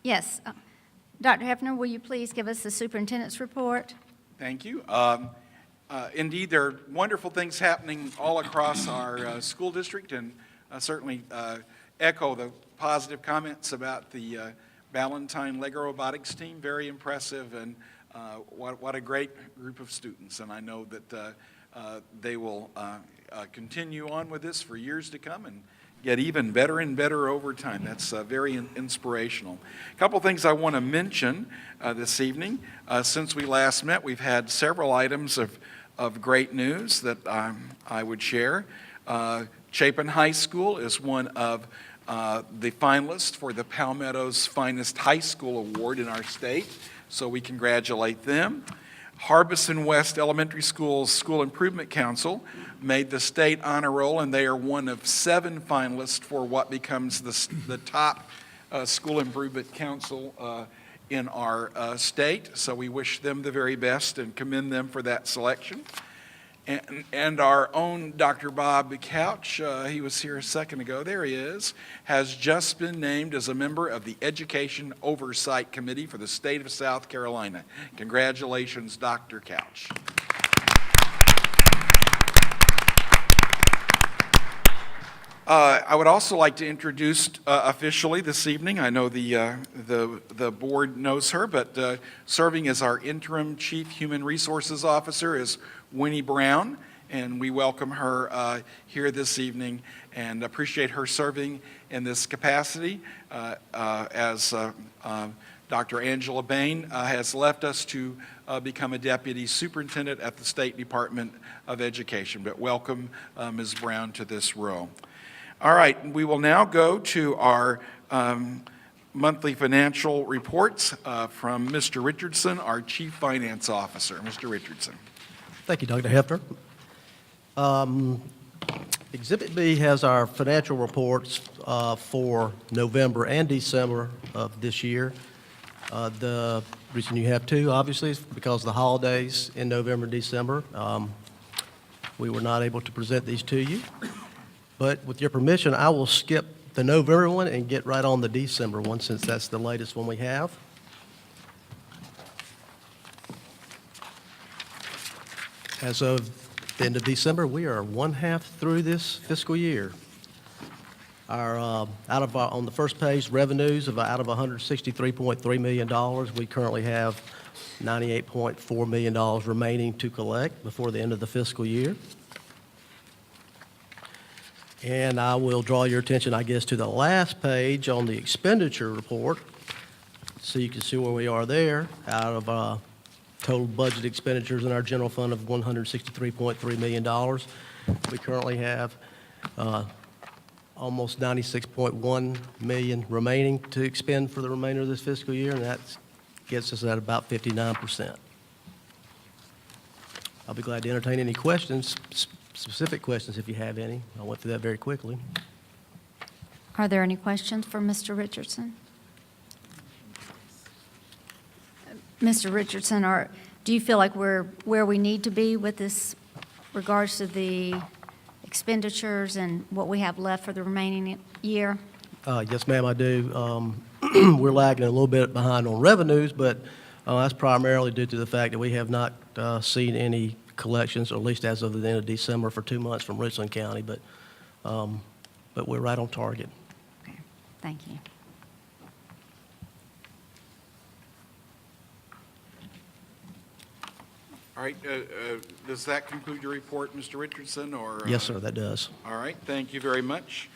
Yes. Dr. Hefner, will you please give us the superintendent's report? Thank you. Indeed, there are wonderful things happening all across our school district, and certainly echo the positive comments about the Ballantine Lego Robotics team. Very impressive, and what a great group of students. And I know that they will continue on with this for years to come and get even better and better over time. That's very inspirational. A couple things I want to mention this evening. Since we last met, we've had several items of great news that I would share. Chapin High School is one of the finalists for the Palmetto's Finest High School Award in our state, so we congratulate them. Harbison West Elementary School's School Improvement Council made the state honor roll, and they are one of 7 finalists for what becomes the top School Improvement Council in our state. So we wish them the very best and commend them for that selection. And our own Dr. Bob Couch, he was here a second ago, there he is, has just been named as a member of the Education Oversight Committee for the state of South Carolina. Congratulations, Dr. Couch. I would also like to introduce officially this evening, I know the board knows her, but serving as our interim Chief Human Resources Officer is Winnie Brown, and we welcome her here this evening and appreciate her serving in this capacity as Dr. Angela Bain has left us to become a Deputy Superintendent at the State Department of Education. But welcome, Ms. Brown, to this role. All right, we will now go to our monthly financial reports from Mr. Richardson, our Chief Finance Officer. Mr. Richardson. Thank you, Dr. Hefner. Exhibit B has our financial reports for November and December of this year. The reason you have 2, obviously, is because of the holidays in November and December. We were not able to present these to you. But with your permission, I will skip the November one and get right on the December one, since that's the latest one we have. As of the end of December, we are 1/2 through this fiscal year. Our on the first page, revenues of out of $163.3 million, we currently have $98.4 million remaining to collect before the end of the fiscal year. And I will draw your attention, I guess, to the last page on the expenditure report, so you can see where we are there. Out of total budget expenditures in our general fund of $163.3 million, we currently have almost $96.1 million remaining to expend for the remainder of this fiscal year, and that gets us at about 59%. I'll be glad to entertain any questions, specific questions if you have any. I went through that very quickly. Are there any questions for Mr. Richardson? Mr. Richardson, do you feel like we're where we need to be with this regards to the expenditures and what we have left for the remaining year? Yes, ma'am, I do. We're lagging a little bit behind on revenues, but that's primarily due to the fact that we have not seen any collections, or at least as of the end of December, for 2 months from Richland County, but we're right on target. Okay, thank you. All right, does that conclude your report, Mr. Richardson? Or Yes, sir, that does. All right, thank you very much.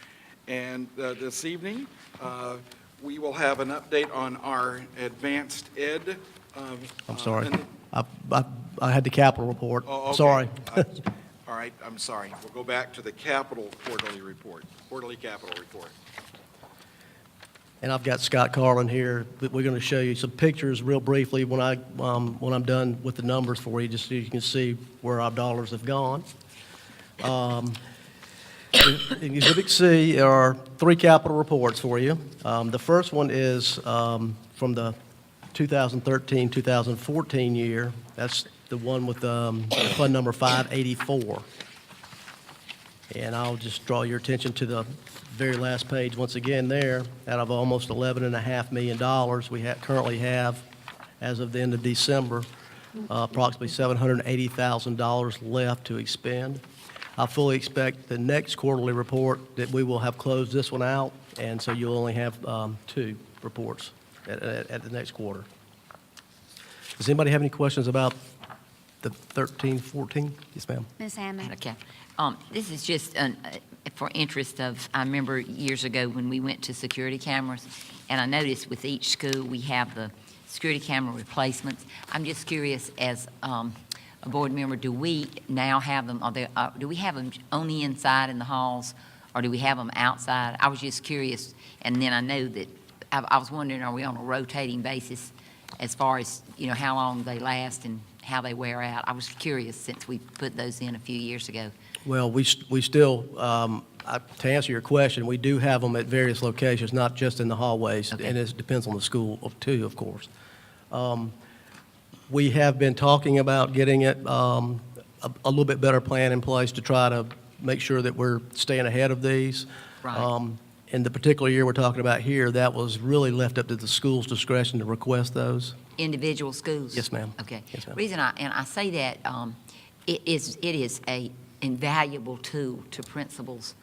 And this evening, we will have an update on our advanced ed. I'm sorry. I had the capital report. Oh, okay. Sorry. All right, I'm sorry. We'll go back to the capital quarterly report, quarterly capital report. And I've got Scott Carlin here, but we're going to show you some pictures real briefly when I'm done with the numbers for you, just so you can see where our dollars have gone. In Exhibit C, there are 3 capital reports for you. The first one is from the 2013-2014 year. That's the one with fund number 584. And I'll just draw your attention to the very last page once again there. Out of almost $11.5 million, we currently have, as of the end of December, approximately $780,000 left to expend. I fully expect the next quarterly report that we will have closed this one out, and so you'll only have 2 reports at the next quarter. Does anybody have any questions about the 13, 14? Yes, ma'am. Ms. Hammond? Okay. This is just for interest of, I remember years ago when we went to security cameras, and I noticed with each school, we have the security camera replacements. I'm just curious, as a board member, do we now have them, do we have them on the inside in the halls, or do we have them outside? I was just curious, and then I know that, I was wondering, are we on a rotating basis as far as, how long they last and how they wear out? I was curious since we put those in a few years ago. Well, we still, to answer your question, we do have them at various locations, not just in the hallways, Okay. and it depends on the school too, of course. We have been talking about getting it, a little bit better plan in place to try to make sure that we're staying ahead of these. Right. In the particular year we're talking about here, that was really left up to the school's discretion to request those. Individual schools? Yes, ma'am. Okay. Yes, ma'am. Reason I say that, it is a invaluable tool to principals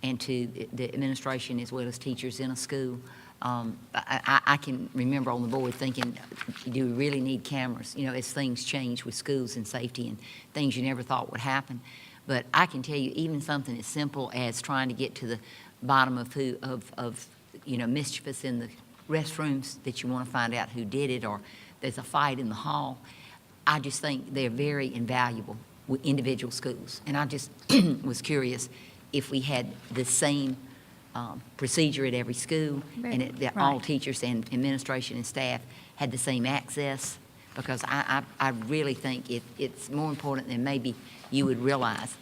and to the administration as well as teachers in a school. I can remember on the board thinking, do we really need cameras? As things change with schools and safety and things you never thought would happen. But I can tell you, even something as simple as trying to get to the bottom of mischievous in the restrooms that you want to find out who did it, or there's a fight in the hall. I just think they're very invaluable with individual schools. And I just was curious if we had the same procedure at every school, and that all Right. teachers and administration and staff had the same access, because I really think it's more important than maybe you would realize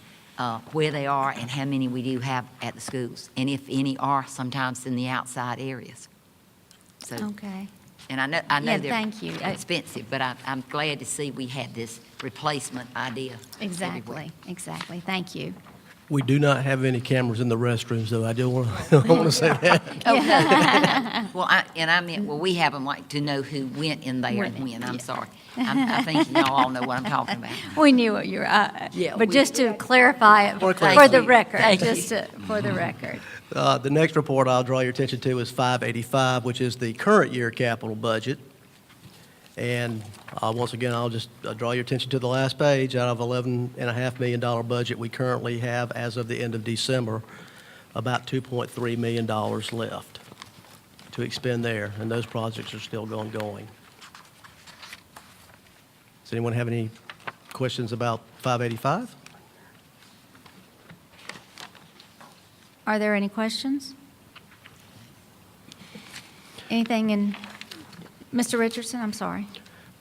where they are and how many we do have at the schools, and if any are sometimes in the outside areas. So, Okay. and I know Yeah, they're thank you. expensive, but I'm glad to see we had this replacement idea. everywhere. Exactly. Thank you. We do not have any cameras in the restrooms, though. I do want to say that. Oh, no. Well, I meant, we have them like to know who went in there and when. I'm Yeah. sorry. I think y'all all know what I'm talking about. We knew what you were, Yeah, but we- just to clarify it For for clarity. the record, Thank you. for the record. The next report I'll draw your attention to is 585, which is the current year capital budget. And once again, I'll just draw your attention to the last page. Out of $11.5 million budget, we currently have, as of the end of December, about $2.3 million left to expend there, and those projects are still ongoing. Does anyone have any questions about 585? Are there any questions? Anything in, Mr. Richardson, I'm sorry.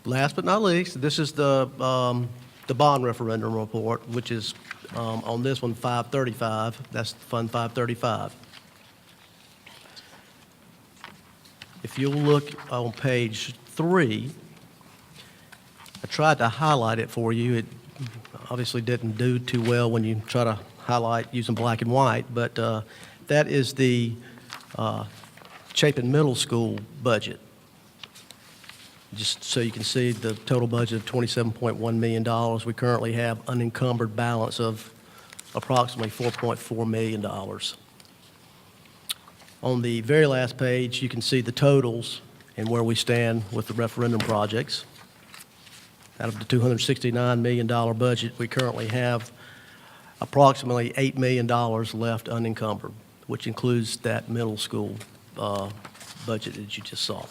Last but not least, this is the bond referendum report, which is on this one, 535. That's Fund 535. If you'll look on page 3, I tried to highlight it for you. It obviously didn't do too well when you try to highlight using black and white, but that is the Chapin Middle School budget. Just so you can see the total budget of $27.1 million. We currently have unencumbered balance of approximately $4.4 million. On the very last page, you can see the totals and where we stand with the referendum projects. Out of the $269 million budget, we currently have approximately $8 million left unencumbered, which includes that middle school budget that you just saw.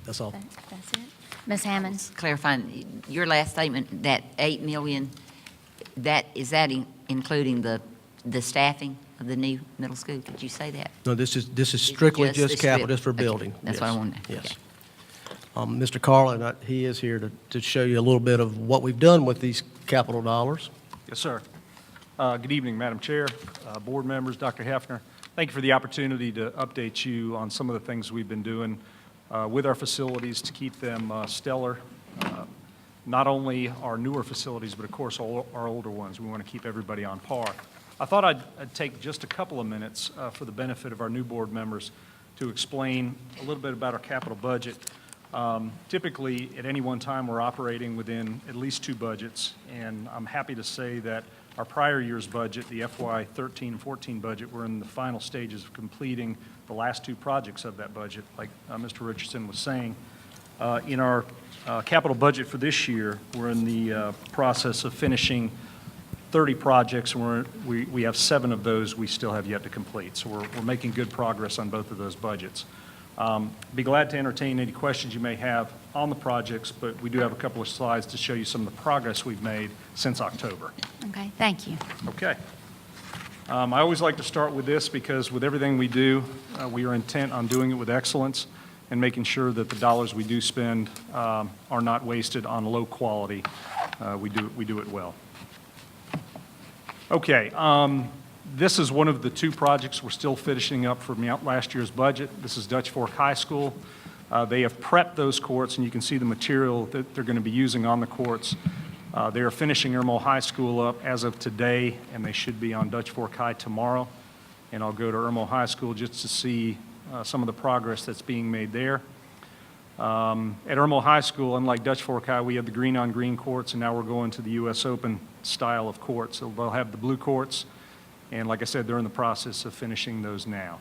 That's all. That's it. Ms. Hammond? Clarifying, your last statement, that 8 million, is that including the staffing of the new middle school? Did you say that? No, this is strictly Just the just capital, strip. just for Okay, building. that's what I Yes, wanted to know. Yes. Okay. Mr. Carlin, he is here to show you a little bit of what we've done with these capital dollars. Yes, sir. Good evening, Madam Chair, board members, Dr. Hefner. Thank you for the opportunity to update you on some of the things we've been doing with our facilities to keep them stellar. not only our newer facilities, but of course all our older ones. We want to keep everybody on par. I thought I'd take just a couple of minutes for the benefit of our new board members to explain a little bit about our capital budget. Typically, at any one time, we're operating within at least two budgets, and I'm happy to say that our prior year's budget, the FY 13 and 14 budget, we're in the final stages of completing the last two projects of that budget, like Mr. Richardson was saying. In our capital budget for this year, we're in the process of finishing 30 projects, and we have 7 of those we still have yet to complete. So we're making good progress on both of those budgets. Be glad to entertain any questions you may have on the projects, but we do have a couple of slides to show you some of the progress we've made since October. Okay, thank you. Okay. I always like to start with this because with everything we do, we are intent on doing it with excellence and making sure that the dollars we do spend are not wasted on low quality. We do it well. Okay. This is one of the 2 projects we're still finishing up from last year's budget. This is Dutch Fork High School. They have prepped those courts, and you can see the material that they're going to be using on the courts. They are finishing Irmo High School up as of today, and they should be on Dutch Fork High tomorrow. And I'll go to Irmo High School just to see some of the progress that's being made there. At Irmo High School, unlike Dutch Fork High, we have the green-on-green courts, and now we're going to the U.S. Open style of courts. So they'll have the blue courts. And like I said, they're in the process of finishing those now.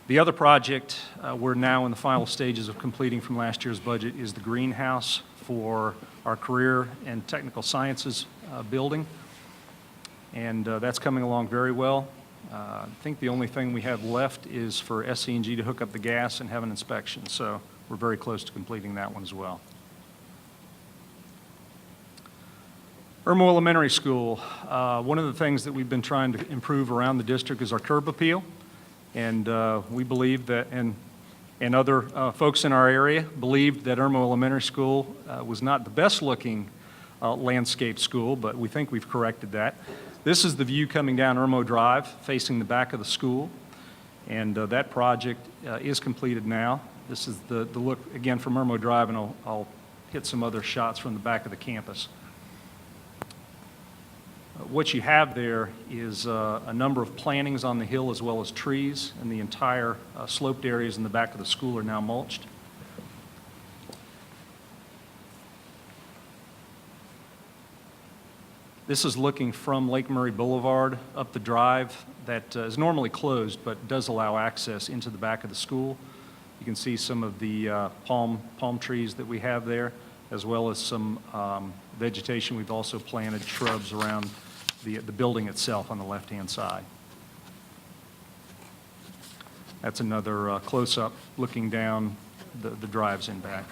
The other project we're now in the final stages of completing from last year's budget is the greenhouse for our career and technical sciences building. And that's coming along very well. I think the only thing we have left is for SC&G to hook up the gas and have an inspection. So we're very close to completing that one as well. Irmo Elementary School, one of the things that we've been trying to improve around the district is our curb appeal. And we believe that, and other folks in our area believed that Irmo Elementary School was not the best looking landscape school, but we think we've corrected that. This is the view coming down Irmo Drive, facing the back of the school. And that project is completed now. This is the look, again, from Irmo Drive, and I'll hit some other shots from the back of the campus. What you have there is a number of plantings on the hill as well as trees, and the entire sloped areas in the back of the school are now mulched. This is looking from Lake Murray Boulevard up the drive that is normally closed but does allow access into the back of the school. You can see some of the palm trees that we have there, as well as some vegetation. We've also planted shrubs around the building itself on the left-hand side. That's another close-up looking down the drives in back.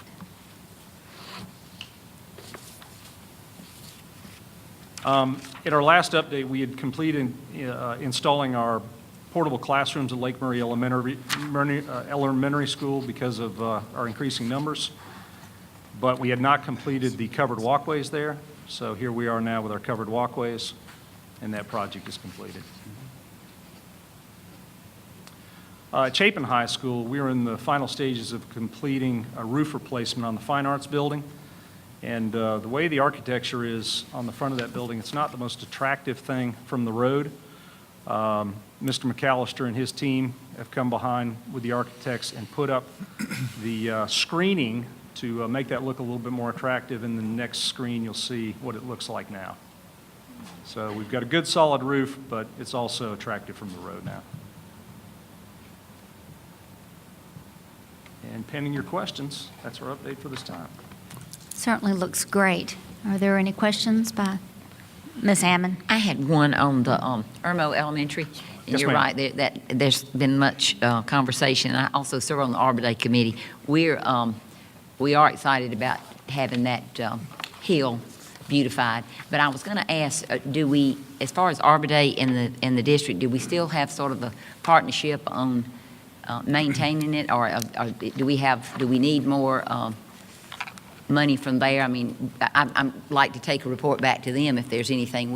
At our last update, we had completed installing our portable classrooms at Lake Murray Elementary School because of our increasing numbers, but we had not completed the covered walkways there. So here we are now with our covered walkways, and that project is completed. At Chapin High School, we are in the final stages of completing a roof replacement on the Fine Arts building. And the way the architecture is on the front of that building, it's not the most attractive thing from the road. Mr. McAllister and his team have come behind with the architects and put up the screening to make that look a little bit more attractive. In the next screen, you'll see what it looks like now. So we've got a good solid roof, but it's also attractive from the road now. And pending your questions, that's our update for this time. Certainly looks great. Are there any questions by Ms. Hammond? I had one on the Irmo Elementary. And Yes, you're ma'am. right, that there's been much conversation. I also serve on the Arbor Day Committee. We are excited about having that hill beautified. But I was going to ask, do we, as far as Arbor Day in the district, do we still have sort of a partnership on maintaining it, or do we need more money from there? I mean, I'd like to take a report back to them if there's anything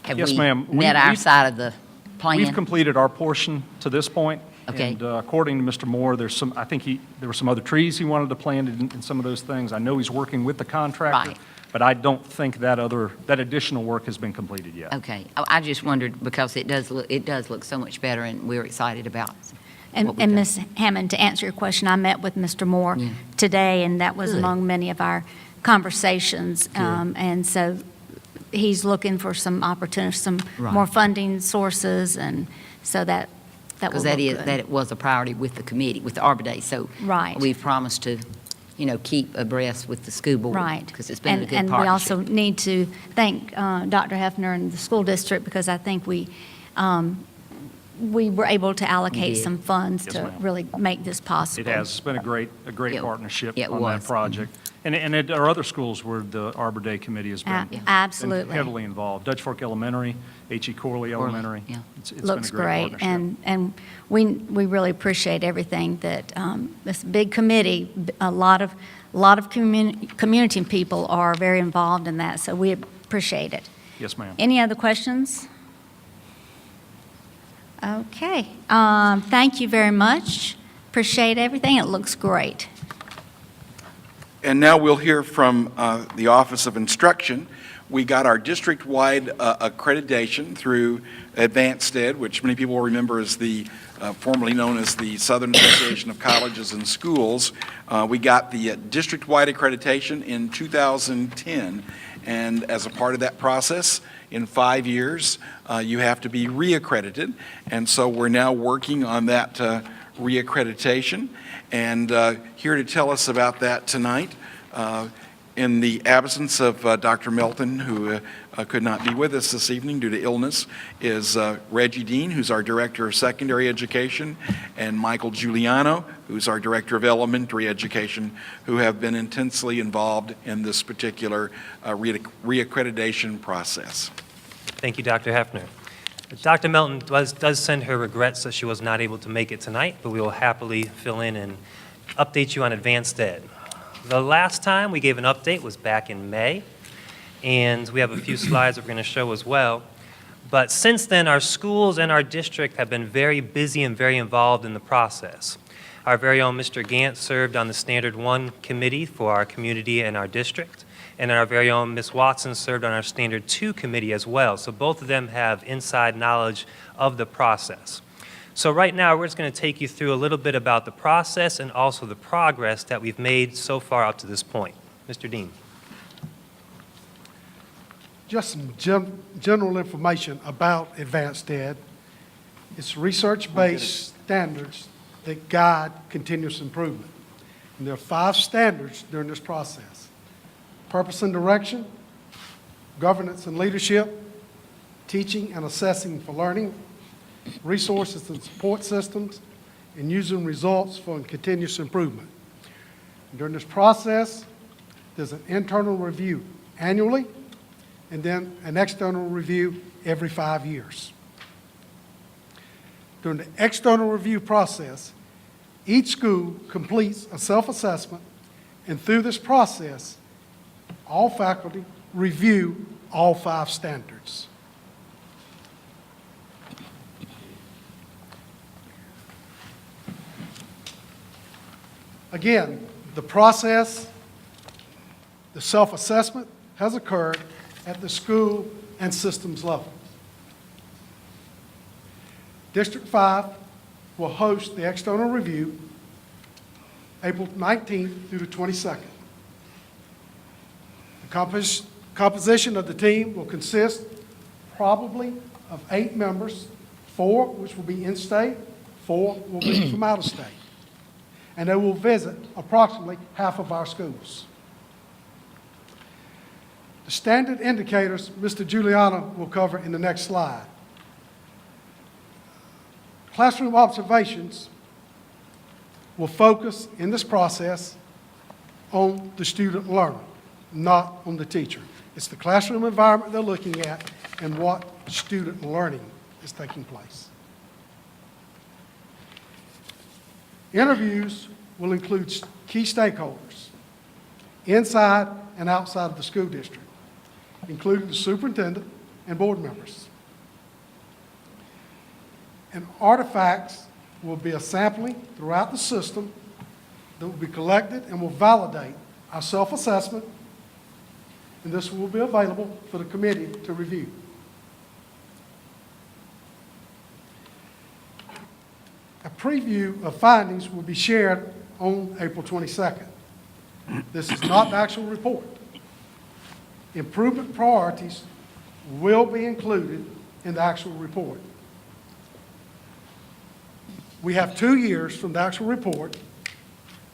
Yes, ma'am. met our side of the plan. We've completed our portion to this point, Okay. And according to Mr. Moore, I think there were some other trees he wanted to plant in some of those things. I know he's working with the contractor. Right. But I don't think that additional work has been completed yet. Okay. I just wondered because it does look so much better, and we're excited about And what we've and done. Ms. Hammond, to answer your question, I met with Mr. Moore Yeah. today, and that was Good. among many of our conversations. And so he's looking for some opportunities, some Right. more funding sources, and so that will Because look that good. it was a priority with the committee, with the Arbor Day. So Right. we've promised to, keep abreast with the school board. Right. Because it's been a good And we partnership. also need to thank Dr. Hefner and the school district, because I think we were able to allocate did. some funds Yes, to ma'am. really make this possible. It has. It's been a great It- partnership it on that was. project. And there are other schools where the Arbor Day Committee has been Absolutely. heavily involved. Dutch Fork Elementary, H.E. Corley Elementary. yeah. It's been a Looks great great, partnership. and we really appreciate everything that, this big committee, a lot of community people are very involved in that, so we appreciate it. Yes, ma'am. Any other questions? Okay, thank you very much. Appreciate everything, it looks great. And now we'll hear from the Office of Instruction. We got our district-wide accreditation through Advanced Ed, which many people will remember as the formerly known as the Southern Association of Colleges and Schools. We got the district-wide accreditation in 2010, and as a part of that process, in 5 years, you have to be reaccredited, and so we're now working on that reaccreditation. And here to tell us about that tonight, in the absence of Dr. Melton, who could not be with us this evening due to illness, is Reggie Dean, who's our Director of Secondary Education, and Michael Giuliano, who's our Director of Elementary Education, who have been intensely involved in this particular reaccreditation process. Thank you, Dr. Hefner. Dr. Melton does send her regrets that she was not able to make it tonight, but we will happily fill in and update you on Advanced Ed. The last time we gave an update was back in May, and we have a few slides we're going to show as well. But since then, our schools and our district have been very busy and very involved in the process. Our very own Mr. Gant served on the Standard 1 committee for our community and our district. And our very own Ms. Watson served on our Standard 2 committee as well. So both of them have inside knowledge of the process. So right now, we're just going to take you through a little bit about the process and also the progress that we've made so far up to this point. Mr. Dean. Just some general information about Advanced Ed. It's research-based standards that guide continuous improvement. And there are 5 standards during this process: purpose and direction, governance and leadership, teaching and assessing for learning, resources and support systems, and using results for continuous improvement. During this process, there's an internal review annually, and then an external review every 5 years. During the external review process, each school completes a self-assessment, and through this process, all faculty review all 5 standards. Again, the process, the self-assessment has occurred at the school and systems level. District 5 will host the external review April 19th through the 22nd. The composition of the team will consist probably of 8 members, 4 which will be in-state, 4 will be from out of state. And they will visit approximately half of our schools. The standard indicators Mr. Giuliano will cover in the next slide. Classroom observations will focus in this process on the student learner, not on the teacher. It's the classroom environment they're looking at and what student learning is taking place. Interviews will include key stakeholders inside and outside of the school district, including the superintendent and board members. And artifacts will be a sampling throughout the system that will be collected and will validate our self-assessment, and this will be available for the committee to review. A preview of findings will be shared on April 22nd. This is not the actual report. Improvement priorities will be included in the actual report. We have 2 years from the actual report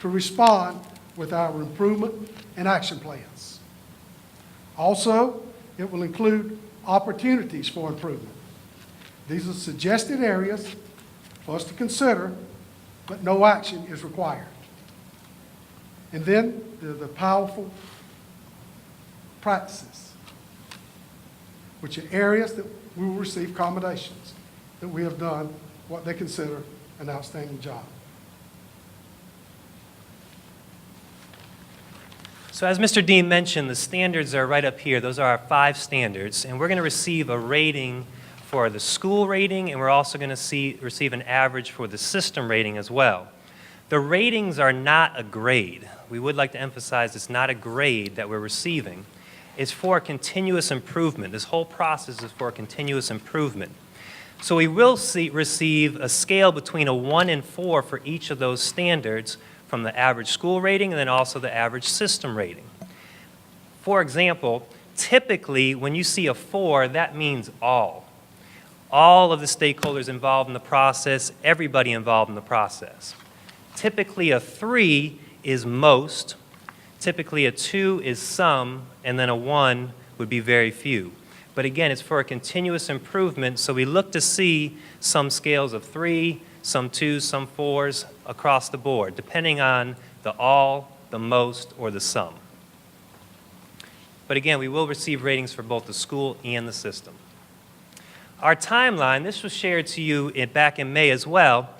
to respond with our improvement and action plans. Also, it will include opportunities for improvement. These are suggested areas for us to consider, but no action is required. And then the powerful practices, which are areas that we will receive commendations, that we have done what they consider an outstanding job. So as Mr. Dean mentioned, the standards are right up here. Those are our 5 standards, and we're going to receive a rating for the school rating, and we're also going to receive an average for the system rating as well. The ratings are not a grade. We would like to emphasize it's not a grade that we're receiving. It's for continuous improvement. This whole process is for continuous improvement. So we will receive a scale between a 1 and 4 for each of those standards, from the average school rating and then also the average system rating. For example, typically when you see a 4, that means all. All of the stakeholders involved in the process, everybody involved in the process. Typically a 3 is most, typically a 2 is some, and then a 1 would be very few. But again, it's for a continuous improvement, so we look to see some scales of 3, some 2s, some 4s across the board, depending on the all, the most, or the sum. But again, we will receive ratings for both the school and the system. Our timeline, this was shared to you back in May as well,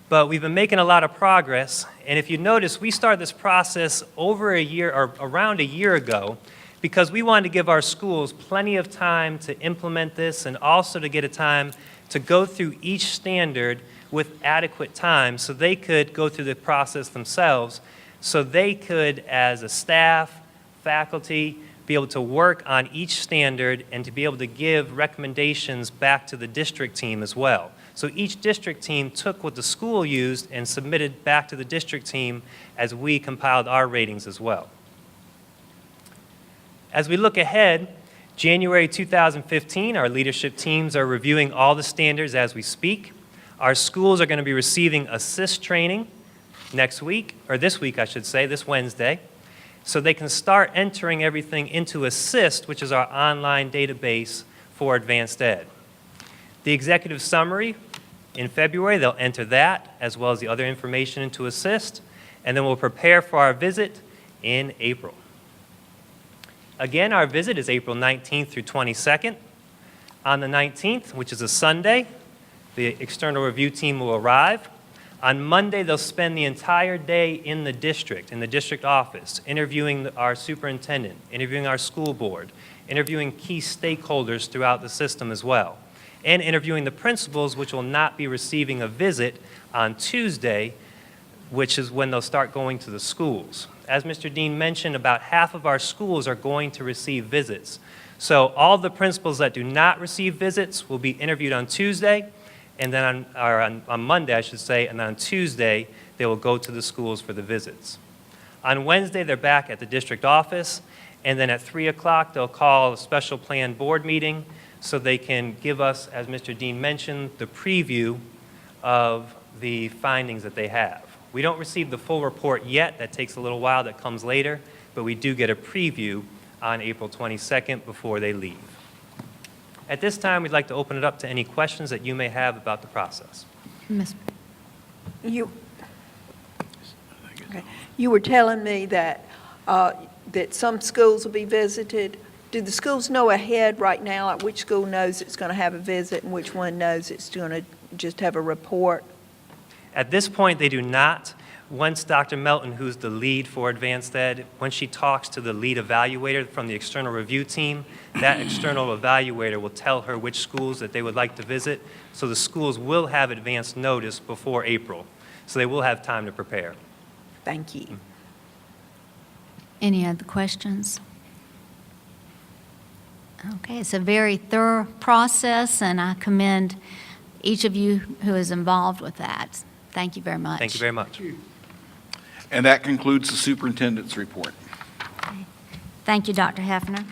but we've been making a lot of progress, and if you notice, we started this process over a year, or around a year ago, because we wanted to give our schools plenty of time to implement this and also to get a time to go through each standard with adequate time so they could go through the process themselves, so they could, as a staff, faculty, be able to work on each standard and to be able to give recommendations back to the district team as well. So each district team took what the school used and submitted back to the district team as we compiled our ratings as well. As we look ahead, January 2015, our leadership teams are reviewing all the standards as we speak. Our schools are going to be receiving assist training next week, or this week, I should say, this Wednesday, so they can start entering everything into assist, which is our online database for advanced ed. The executive summary, in February, they'll enter that, as well as the other information into assist, and then we'll prepare for our visit in April. Again, our visit is April 19th through 22nd. On the 19th, which is a Sunday, the external review team will arrive. On Monday, they'll spend the entire day in the district office, interviewing our superintendent, interviewing our school board, interviewing key stakeholders throughout the system as well, and interviewing the principals, which will not be receiving a visit on Tuesday, which is when they'll start going to the schools. As Mr. Dean mentioned, about half of our schools are going to receive visits. So all the principals that do not receive visits will be interviewed on Tuesday, and then on Monday, I should say, and on Tuesday, they will go to the schools for the visits. On Wednesday, they're back at the district office, and then at 3 o'clock, they'll call a special plan board meeting so they can give us, as Mr. Dean mentioned, the preview of the findings that they have. We don't receive the full report yet. That takes a little while. That comes later. But we do get a preview on April 22nd before they leave. At this time, we'd like to open it up to any questions that you may have about the process. Ms. You were telling me that, that some schools will be visited. Do the schools know ahead right now, like which school knows it's going to have a visit and which one knows it's going to just have a report? At this point, they do not. Once Dr. Melton, who's the lead for advanced ed, when she talks to the lead evaluator from the external review team, that external evaluator will tell her which schools that they would like to visit. So the schools will have advance notice before April. So they will have time to prepare. Thank you. Any other questions? Okay, it's a very thorough process, and I commend each of you who is involved with that. Thank you very much. Thank you very much. And that concludes the superintendent's report. Thank you, Dr. Hefner.